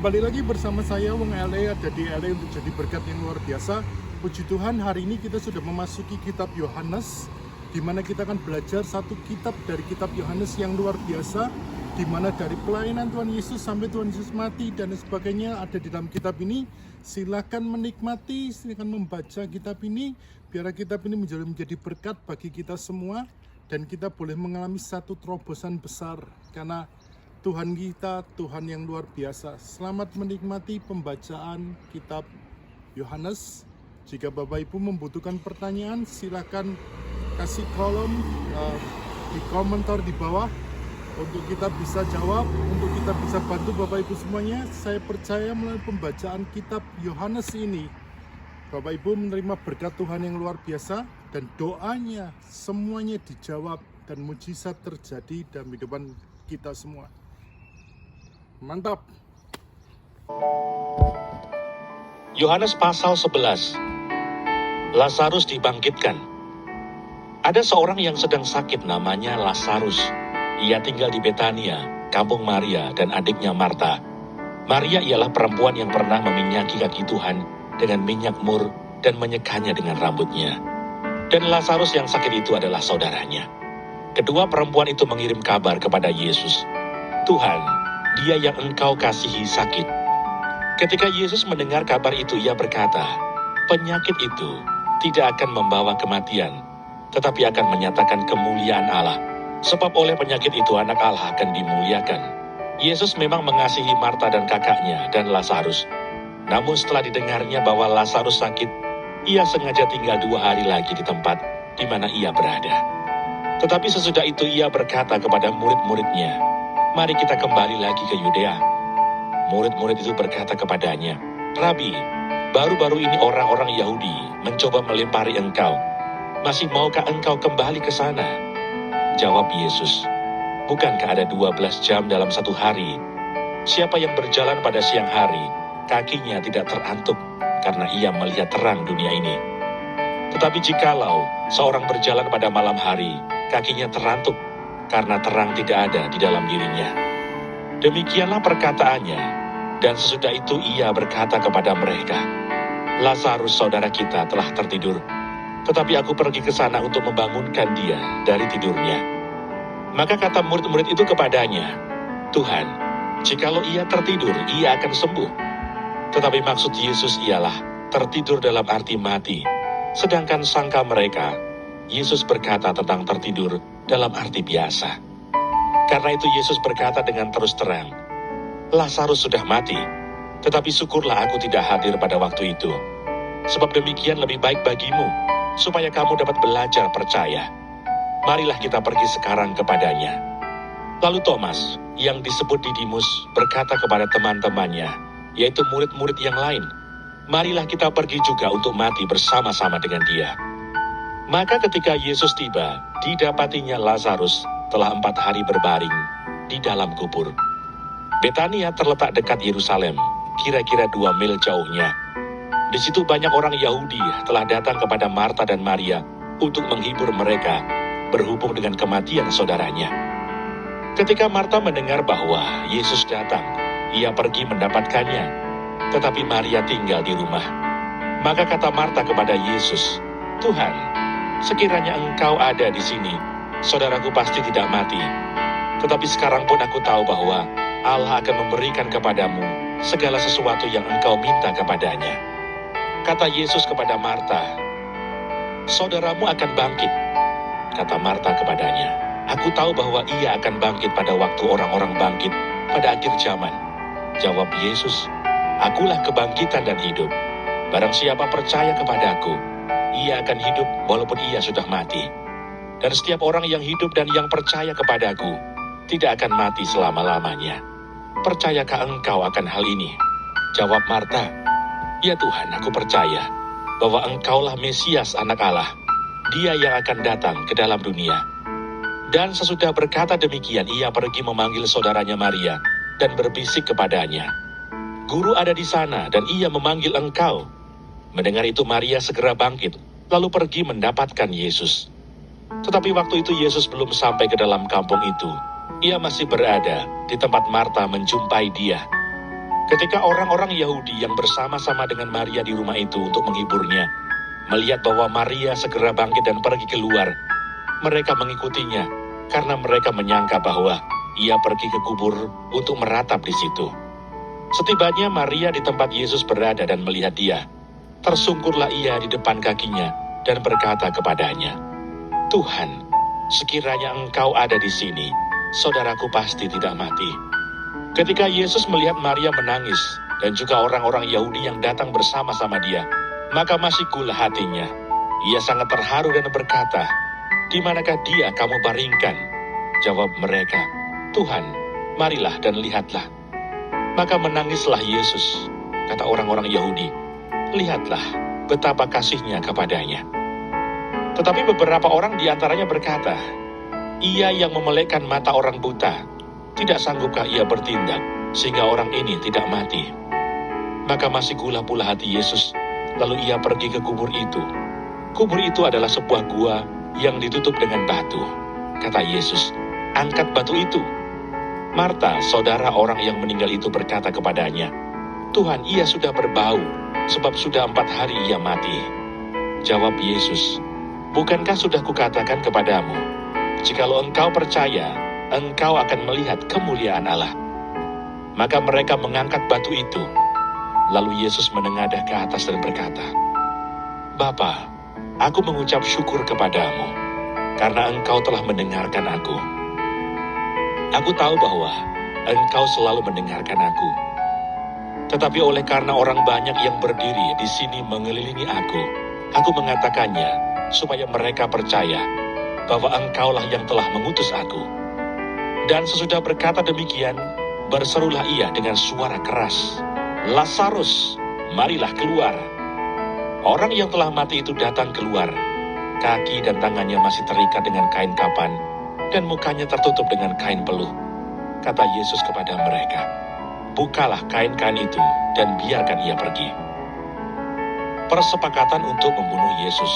Kembali lagi bersama saya Wong LA, ada di LA untuk jadi berkat yang luar biasa. Puji Tuhan, hari ini kita sudah memasuki kitab Yohanes, di mana kita akan belajar satu kitab dari kitab Yohanes yang luar biasa, di mana dari pelayanan Tuhan Yesus sampai Tuhan Yesus mati dan sebagainya ada di dalam kitab ini. Silakan menikmati, silakan membaca kitab ini, biar kitab ini menjadi berkat bagi kita semua, dan kita boleh mengalami satu terobosan besar, karena Tuhan kita, Tuhan yang luar biasa. Selamat menikmati pembacaan kitab Yohanes. Jika Bapak Ibu membutuhkan pertanyaan, silakan kasih kolom di komentar di bawah untuk kita bisa jawab, untuk kita bisa bantu Bapak Ibu semuanya. Saya percaya melalui pembacaan kitab Yohanes ini, Bapak Ibu menerima berkat Tuhan yang luar biasa, dan doanya semuanya dijawab dan mujizat terjadi dalam kehidupan kita semua. Mantap. Yohanes pasal 11. Lazarus dibangkitkan. Ada seorang yang sedang sakit namanya Lazarus. Ia tinggal di Betania, kampung Maria dan adiknya Marta. Maria ialah perempuan yang pernah meminyaki kaki Tuhan dengan minyak mur dan menyekanya dengan rambutnya. Dan Lazarus yang sakit itu adalah saudaranya. Kedua perempuan itu mengirim kabar kepada Yesus, "Tuhan, Dia yang Engkau kasihi sakit." Ketika Yesus mendengar kabar itu, ia berkata, "Penyakit itu tidak akan membawa kematian, tetapi akan menyatakan kemuliaan Allah. Sebab oleh penyakit itu anak Allah akan dimuliakan." Yesus memang mengasihi Marta dan kakaknya dan Lazarus. Namun setelah didengarnya bahwa Lazarus sakit, ia sengaja tinggal 2 hari lagi di tempat di mana ia berada. Tetapi sesudah itu ia berkata kepada murid-muridnya, "Mari kita kembali lagi ke Yudea." Murid-murid itu berkata kepadanya, "Rabi, baru-baru ini orang-orang Yahudi mencoba melempari engkau. Masih maukah engkau kembali ke sana?" Jawab Yesus, "Bukankah ada 12 jam dalam satu hari? Siapa yang berjalan pada siang hari, kakinya tidak terantuk karena ia melihat terang dunia ini. Tetapi jikalau seorang berjalan pada malam hari, kakinya terantuk karena terang tidak ada di dalam dirinya." Demikianlah perkataannya, dan sesudah itu ia berkata kepada mereka, "Lazarus saudara kita telah tertidur, tetapi aku pergi ke sana untuk membangunkan dia dari tidurnya." Maka kata murid-murid itu kepadanya, "Tuhan, jikalau ia tertidur, ia akan sembuh." Tetapi maksud Yesus ialah tertidur dalam arti mati, sedangkan sangka mereka, Yesus berkata tentang tertidur dalam arti biasa. Karena itu Yesus berkata dengan terus terang, "Lazarus sudah mati, tetapi syukurlah aku tidak hadir pada waktu itu. Sebab demikian lebih baik bagimu, supaya kamu dapat belajar percaya. Marilah kita pergi sekarang kepadanya." Lalu Thomas, yang disebut Didimus, berkata kepada teman-temannya, yaitu murid-murid yang lain, "Marilah kita pergi juga untuk mati bersama-sama dengan dia." Maka ketika Yesus tiba, didapatinya Lazarus telah 4 hari berbaring di dalam kubur. Betania terletak dekat Yerusalem, kira-kira 2 mil jauhnya. Di situ banyak orang Yahudi telah datang kepada Marta dan Maria untuk menghibur mereka berhubung dengan kematian saudaranya. Ketika Marta mendengar bahwa Yesus datang, ia pergi mendapatkannya, tetapi Maria tinggal di rumah. Maka kata Marta kepada Yesus, "Tuhan, sekiranya Engkau ada di sini, saudaraku pasti tidak mati. Tetapi sekarang pun aku tahu bahwa Allah akan memberikan kepadamu segala sesuatu yang engkau minta kepadanya." Kata Yesus kepada Marta, "Saudaramu akan bangkit." Kata Marta kepadanya, "Aku tahu bahwa ia akan bangkit pada waktu orang-orang bangkit pada akhir zaman." Jawab Yesus, "Akulah kebangkitan dan hidup. Barang siapa percaya kepadaku, ia akan hidup walaupun ia sudah mati. Dan setiap orang yang hidup dan yang percaya kepadaku tidak akan mati selama-lamanya. Percayakah engkau akan hal ini?" Jawab Marta, "Ya Tuhan, aku percaya bahwa Engkaulah Mesias anak Allah, Dia yang akan datang ke dalam dunia." Dan sesudah berkata demikian, ia pergi memanggil saudaranya Maria dan berbisik kepadanya, "Guru ada di sana dan ia memanggil engkau." Mendengar itu Maria segera bangkit, lalu pergi mendapatkan Yesus. Tetapi waktu itu Yesus belum sampai ke dalam kampung itu. Ia masih berada di tempat Marta menjumpai dia. Ketika orang-orang Yahudi yang bersama-sama dengan Maria di rumah itu untuk menghiburnya, melihat bahwa Maria segera bangkit dan pergi keluar, mereka mengikutinya karena mereka menyangka bahwa ia pergi ke kubur untuk meratap di situ. Setibanya Maria di tempat Yesus berada dan melihat dia, tersungkurlah ia di depan kakinya dan berkata kepadanya, "Tuhan, sekiranya Engkau ada di sini, saudaraku pasti tidak mati." Ketika Yesus melihat Maria menangis dan juga orang-orang Yahudi yang datang bersama-sama dia, maka masih gula hatinya. Ia sangat terharu dan berkata, "Di manakah dia kamu baringkan?" Jawab mereka, "Tuhan, marilah dan lihatlah." Maka menangislah Yesus. Kata orang-orang Yahudi, "Lihatlah betapa kasihnya kepadanya." Tetapi beberapa orang di antaranya berkata, "Ia yang memelekkan mata orang buta, tidak sanggupkah ia bertindak sehingga orang ini tidak mati?" Maka masih gula pula hati Yesus, lalu ia pergi ke kubur itu. Kubur itu adalah sebuah gua yang ditutup dengan batu. Kata Yesus, "Angkat batu itu." Marta, saudara orang yang meninggal itu berkata kepadanya, "Tuhan, ia sudah berbau, sebab sudah 4 hari ia mati." Jawab Yesus, "Bukankah sudah kukatakan kepadamu, jikalau engkau percaya, engkau akan melihat kemuliaan Allah." Maka mereka mengangkat batu itu. Lalu Yesus menengadah ke atas dan berkata, "Bapa, aku mengucap syukur kepadamu, karena engkau telah mendengarkan aku. Aku tahu bahwa engkau selalu mendengarkan aku. Tetapi oleh karena orang banyak yang berdiri di sini mengelilingi aku mengatakannya, supaya mereka percaya bahwa engkaulah yang telah mengutus aku." Dan sesudah berkata demikian, berserulah ia dengan suara keras, "Lazarus, marilah keluar." Orang yang telah mati itu datang keluar. Kaki dan tangannya masih terikat dengan kain kapan, dan mukanya tertutup dengan kain peluh. Kata Yesus kepada mereka, "Bukalah kain-kain itu, dan biarkan ia pergi." Persepakatan untuk membunuh Yesus.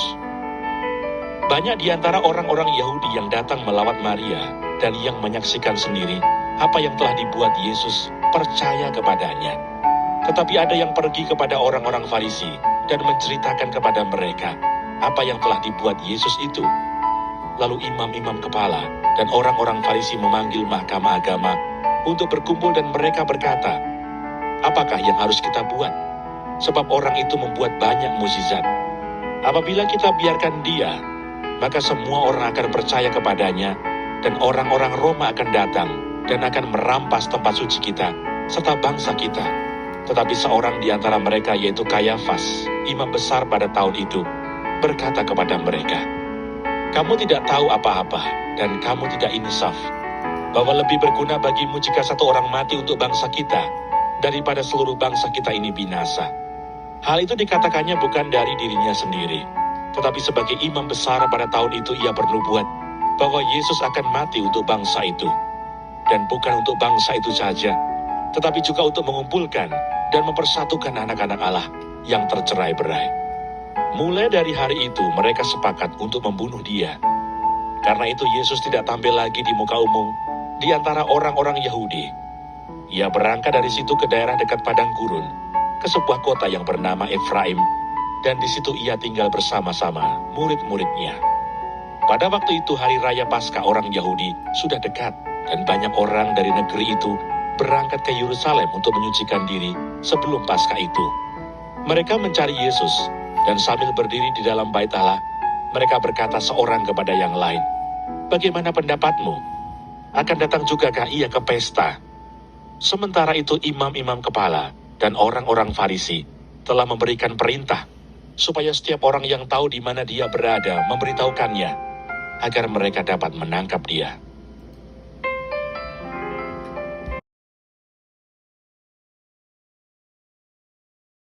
Banyak di antara orang-orang Yahudi yang datang melawat Maria dan yang menyaksikan sendiri apa yang telah dibuat Yesus percaya kepadanya. Tetapi ada yang pergi kepada orang-orang Farisi dan menceritakan kepada mereka apa yang telah dibuat Yesus itu. Lalu imam-imam kepala dan orang-orang Farisi memanggil mahkamah agama untuk berkumpul dan mereka berkata, "Apakah yang harus kita buat? Sebab orang itu membuat banyak mukjizat. Apabila kita biarkan dia, maka semua orang akan percaya kepadanya dan orang-orang Roma akan datang dan akan merampas tempat suci kita serta bangsa kita." Tetapi seorang di antara mereka, yaitu Kayafas, imam besar pada tahun itu, berkata kepada mereka, "Kamu tidak tahu apa-apa dan kamu tidak insaf, bahwa lebih berguna bagimu jika satu orang mati untuk bangsa kita daripada seluruh bangsa kita ini binasa." Hal itu dikatakannya bukan dari dirinya sendiri, tetapi sebagai imam besar pada tahun itu ia bernubuat bahwa Yesus akan mati untuk bangsa itu. Dan bukan untuk bangsa itu saja, tetapi juga untuk mengumpulkan dan mempersatukan anak-anak Allah yang tercerai-berai. Mulai dari hari itu mereka sepakat untuk membunuh dia. Karena itu Yesus tidak tampil lagi di muka umum di antara orang-orang Yahudi. Ia berangkat dari situ ke daerah dekat padang gurun, ke sebuah kota yang bernama Efraim, dan di situ ia tinggal bersama-sama murid-muridnya. Pada waktu itu hari raya Paskah orang Yahudi sudah dekat, dan banyak orang dari negeri itu berangkat ke Yerusalem untuk menyucikan diri sebelum Paskah itu. Mereka mencari Yesus, dan sambil berdiri di dalam bait Allah, mereka berkata seorang kepada yang lain, "Bagaimana pendapatmu? Akan datang jugakah ia ke pesta?" Sementara itu imam-imam kepala dan orang-orang Farisi telah memberikan perintah supaya setiap orang yang tahu di mana dia berada memberitahukannya, agar mereka dapat menangkap dia.